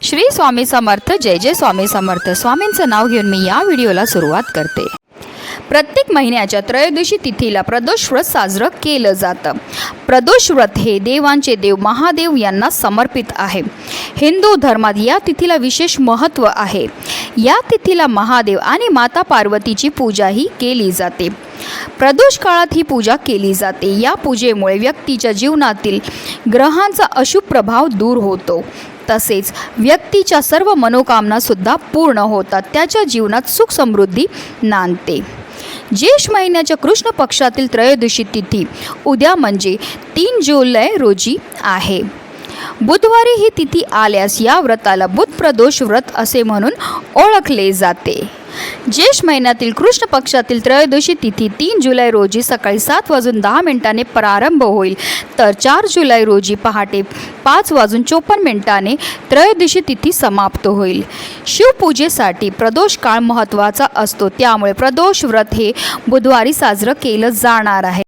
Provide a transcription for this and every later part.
श्री स्वामी समर्थ. जय जय स्वामी समर्थ. स्वामींचं नाव घेऊन मी या व्हिडिओला सुरुवात करते. प्रत्येक महिन्याच्या त्रयोदशी तिथीला प्रदोष व्रत साजरं केलं जातं. प्रदोष व्रत हे देवांचे देव महादेव यांना समर्पित आहे. हिंदू धर्मात या तिथीला विशेष महत्त्व आहे. या तिथीला महादेव आणि माता पार्वतीची पूजाही केली जाते. प्रदोष काळात ही पूजा केली जाते. या पूजेमुळे व्यक्तीच्या जीवनातील ग्रहांचा अशुभ प्रभाव दूर होतो. तसेच व्यक्तीच्या सर्व मनोकामनासुद्धा पूर्ण होतात. त्याच्या जीवनात सुख समृद्धी नांदते. ज्येष्ठ महिन्याच्या कृष्ण पक्षातील त्रयोदशी तिथी उद्या म्हणजे 3 जुलै रोजी आहे. बुधवारी ही तिथी आल्यास या व्रताला बुध प्रदोष व्रत असे म्हणून ओळखले जाते. ज्येष्ठ महिन्यातील कृष्ण पक्षातील त्रयोदशी तिथी 3 जुलै रोजी सकाळी 7:10 प्रारंभ होईल, तर 4 जुलै रोजी पहाटे 5:54 त्रयोदशी तिथी समाप्त होईल. शिवपूजेसाठी प्रदोष काळ महत्त्वाचा असतो. त्यामुळे प्रदोष व्रत हे बुधवारी साजरं केलं जाणार आहे.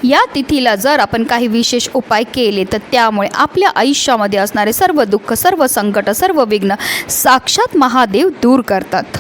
या तिथीला जर आपण काही विशेष उपाय केले तर त्यामुळे आपल्या आयुष्यामध्ये असणारे सर्व दुःख, सर्व संकट, सर्व विघ्न साक्षात महादेव दूर करतात.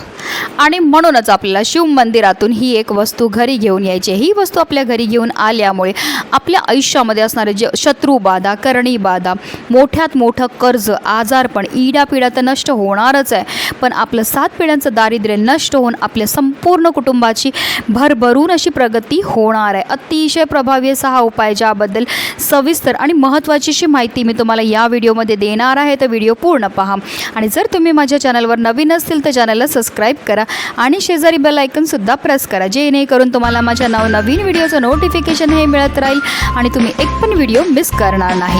आणि म्हणूनच आपल्याला शिव मंदिरातून ही एक वस्तू घरी घेऊन यायची. ही वस्तू आपल्या घरी घेऊन आल्यामुळे आपल्या आयुष्यामध्ये असणारे जे शत्रुबाधा, करणीबाधा, मोठ्यात मोठं कर्ज, आजारपण, इडापिडा तर नष्ट होणारच आहे, पण आपलं 7 पिढ्यांचं दारिद्र्य नष्ट होऊन आपल्या संपूर्ण कुटुंबाची भरभरून अशी प्रगती होणार आहे. अतिशय प्रभावी असा हा उपाय, ज्याबद्दल सविस्तर आणि महत्त्वाची अशी माहिती मी तुम्हाला या व्हिडिओमध्ये देणार आहे. तर व्हिडिओ पूर्ण पहा. आणि जर तुम्ही माझ्या चॅनलवर नवीन असतील तर चॅनलला सबस्क्राईब करा आणि शेजारी बेल आयकॉनसुद्धा प्रेस करा, जेणेकरून तुम्हाला माझ्या नवनवीन व्हिडिओचं नोटिफिकेशन हे मिळत राहील आणि तुम्ही एक पण व्हिडिओ मिस करणार नाही.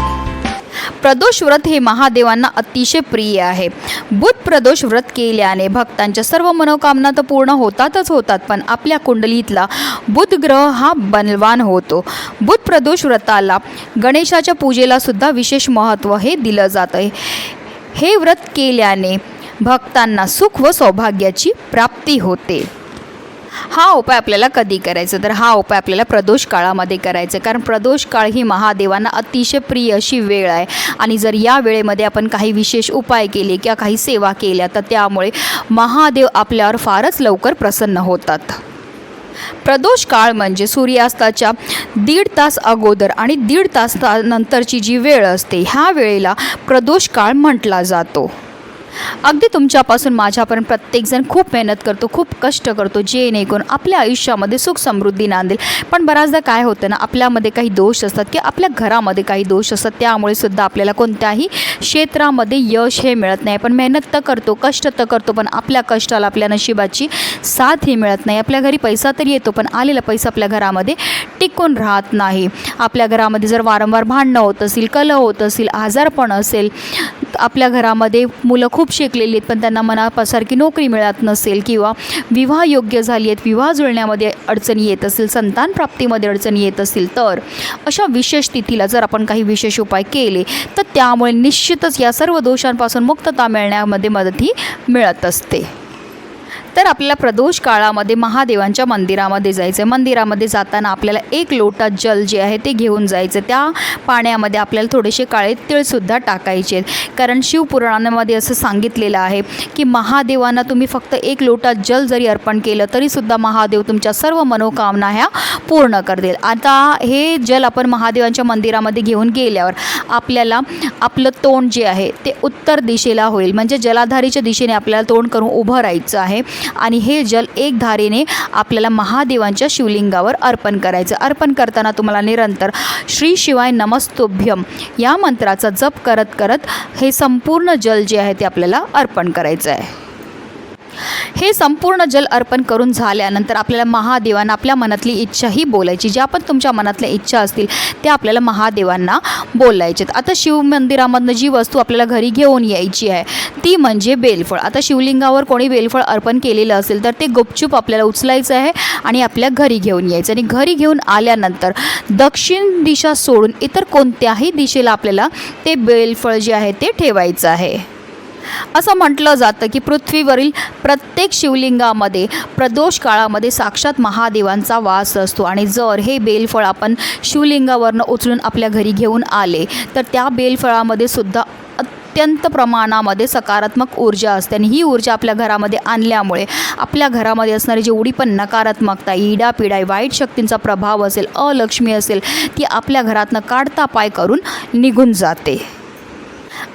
प्रदोष व्रत हे महादेवांना अतिशय प्रिय आहे. बुध प्रदोष व्रत केल्याने भक्तांच्या सर्व मनोकामना तर पूर्ण होतात, पण आपल्या कुंडलीतला बुध ग्रह हा बलवान होतो. बुध प्रदोष व्रताला गणेशाच्या पूजेला सुद्धा विशेष महत्त्व हे दिलं जातं. हे व्रत केल्याने भक्तांना सुख व सौभाग्याची प्राप्ती होते. हा उपाय आपल्याला कधी करायचा, तर हा उपाय आपल्याला प्रदोष काळामध्ये करायचा, कारण प्रदोष काळ ही महादेवांना अतिशय प्रिय अशी वेळ आहे. आणि जर या वेळेमध्ये आपण काही विशेष उपाय केले किंवा काही सेवा केल्या तर त्यामुळे महादेव आपल्यावर फारच लवकर प्रसन्न होतात. प्रदोष काळ म्हणजे सूर्यास्ताच्या 1.5 तास अगोदर आणि 1.5 तास नंतरची जी वेळ असते, ह्या वेळेला प्रदोष काळ म्हटला जातो. अगदी तुमच्यापासून माझ्यापर्यंत प्रत्येकजण खूप मेहनत करतो, खूप कष्ट करतो, जेणेकरून आपल्या आयुष्यामध्ये सुख समृद्धी नांदेल. पण बऱ्याचदा काय होतं ना, आपल्यामध्ये काही दोष असतात की आपल्या घरामध्ये काही दोष असतात, त्यामुळे सुद्धा आपल्याला कोणत्याही क्षेत्रामध्ये यश हे मिळत नाही. पण मेहनत तर करतो, कष्ट तर करतो, पण आपल्या कष्टाला, आपल्या नशिबाची साथ ही मिळत नाही. आपल्या घरी पैसा तरी येतो, पण आलेला पैसा आपल्या घरामध्ये टिकून राहत नाही. आपल्या घरामध्ये जर वारंवार भांडणं होत असेल, कलह होत असेल, आजारपण असेल, आपल्या घरामध्ये मुलं खूप शिकलेली आहेत पण त्यांना मनासारखी नोकरी मिळत नसेल, किंवा विवाह योग्य झाली आहेत, विवाह जुळण्यामध्ये अडचणी येत असेल, संतान प्राप्तीमध्ये अडचणी येत असतील, तर अशा विशेष तिथीला जर आपण काही विशेष उपाय केले तर त्यामुळे निश्चितच या सर्व दोषांपासून मुक्तता मिळण्यामध्ये मदतही मिळत असते. तर आपल्याला प्रदोष काळामध्ये महादेवांच्या मंदिरामध्ये जायचं आहे. मंदिरामध्ये जाताना आपल्याला 1 लोटा जल जे आहे ते घेऊन जायचं. त्या पाण्यामध्ये आपल्याला थोडेसे काळे तिळसुद्धा टाकायचे आहेत, कारण शिवपुराणामध्ये असं सांगितलेलं आहे की महादेवांना तुम्ही फक्त 1 लोटा जल जरी अर्पण केलं तरीसुद्धा महादेव तुमच्या सर्व मनोकामना ह्या पूर्ण करतील. आता हे जल आपण महादेवांच्या मंदिरामध्ये घेऊन गेल्यावर आपल्याला आपलं तोंड जे आहे ते उत्तर दिशेला होईल, म्हणजे जलाधारीच्या दिशेने आपल्याला तोंड करून उभं राहायचं आहे. आणि हे जल एक धारेने आपल्याला महादेवांच्या शिवलिंगावर अर्पण करायचं. अर्पण करताना तुम्हाला निरंतर श्री शिवाय नमस्तुभ्यम या मंत्राचा जप करत करत हे संपूर्ण जल जे आहे ते आपल्याला अर्पण करायचं आहे. हे संपूर्ण जल अर्पण करून झाल्यानंतर आपल्याला महादेवांना आपल्या मनातली इच्छाही बोलायची. ज्या पण तुमच्या मनातल्या इच्छा असतील त्या आपल्याला महादेवांना बोलायच्यात. आता शिवमंदिरामधनं जी वस्तू आपल्याला घरी घेऊन यायची आहे ती म्हणजे बेलफळ. आता शिवलिंगावर कोणी बेलफळ अर्पण केलेलं असेल तर ते गुपचूप आपल्याला उचलायचं आहे आणि आपल्या घरी घेऊन यायचं. आणि घरी घेऊन आल्यानंतर दक्षिण दिशा सोडून इतर कोणत्याही दिशेला आपल्याला ते बेलफळ जे आहे ते ठेवायचं आहे. असं म्हटलं जातं की पृथ्वीवरील प्रत्येक शिवलिंगामध्ये प्रदोष काळामध्ये साक्षात महादेवांचा वास असतो. आणि जर हे बेलफळ आपण शिवलिंगावरनं उचलून आपल्या घरी घेऊन आले तर त्या बेलफळामध्ये सुद्धा अत्यंत प्रमाणामध्ये सकारात्मक ऊर्जा असते आणि ही ऊर्जा आपल्या घरामध्ये आणल्यामुळे आपल्या घरामध्ये असणारी जेवढी पण नकारात्मकता, इडापिडा, वाईट शक्तींचा प्रभाव असेल, अलक्ष्मी असेल, ती आपल्या घरातनं काढता पाय करून निघून जाते.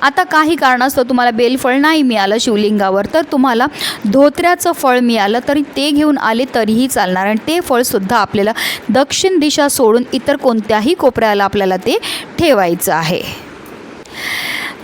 आता काही कारणास्तव तुम्हाला बेलफळ नाही मिळालं शिवलिंगावर, तर तुम्हाला धोत्र्याचं फळ मिळालं तरी ते घेऊन आले तरीही चालणार. आणि ते फळसुद्धा आपल्याला दक्षिण दिशा सोडून इतर कोणत्याही कोपऱ्याला आपल्याला ते ठेवायचं आहे.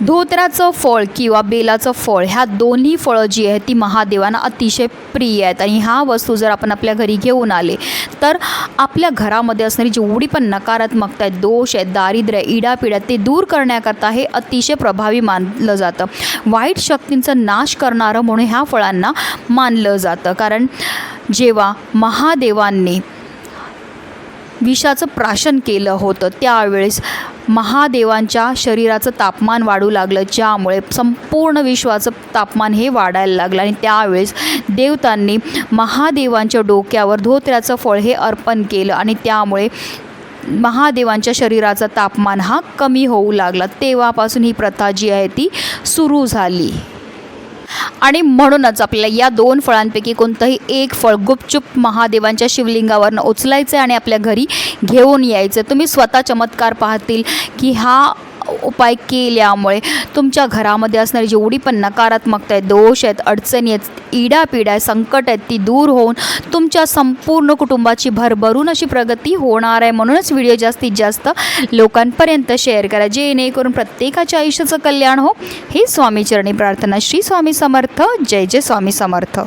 धोत्र्याचं फळ किंवा बेलाचं फळ ह्या दोन्ही फळं जी आहेत ती महादेवांना अतिशय प्रिय आहेत. आणि ह्या वस्तू जर आपण आपल्या घरी घेऊन आले तर आपल्या घरामध्ये असणारी जेवढी पण नकारात्मकता आहेत, दोष आहेत, दारिद्र्य, इडापिडा ते दूर करण्याकरता हे अतिशय प्रभावी मानलं जातं. वाईट शक्तींचा नाश करणारं म्हणून ह्या फळांना मानलं जातं. कारण जेव्हा महादेवांनी विषाचं प्राशन केलं होतं त्यावेळेस महादेवांच्या शरीराचं तापमान वाढू लागलं, ज्यामुळे संपूर्ण विश्वाचं तापमान हे वाढायला लागलं. आणि त्यावेळेस देवतांनी महादेवांच्या डोक्यावर धोत्र्याचं फळ हे अर्पण केलं आणि त्यामुळे महादेवांच्या शरीराचं तापमान हा कमी होऊ लागला. तेव्हापासून ही प्रथा जी आहे ती सुरू झाली. आणि म्हणूनच आपल्याला या दोन फळांपैकी कोणतंही एक फळ गुपचूप महादेवांच्या शिवलिंगावरनं उचलायचं आणि आपल्या घरी घेऊन यायचं. तुम्ही स्वतः चमत्कार पाहतील की हा उपाय केल्यामुळे तुमच्या घरामध्ये असणारी जेवढी पण नकारात्मकता आहे, दोष आहेत, अडचणी आहेत, इडापिडा आहे, संकट आहेत, ती दूर होऊन तुमच्या संपूर्ण कुटुंबाची भरभरून अशी प्रगती होणार आहे. म्हणूनच व्हिडिओ जास्तीत जास्त लोकांपर्यंत शेअर करा, जेणेकरून प्रत्येकाच्या आयुष्याचं कल्याण हो. ही स्वामीचरणी प्रार्थना. श्री स्वामी समर्थ. जय जय स्वामी समर्थ.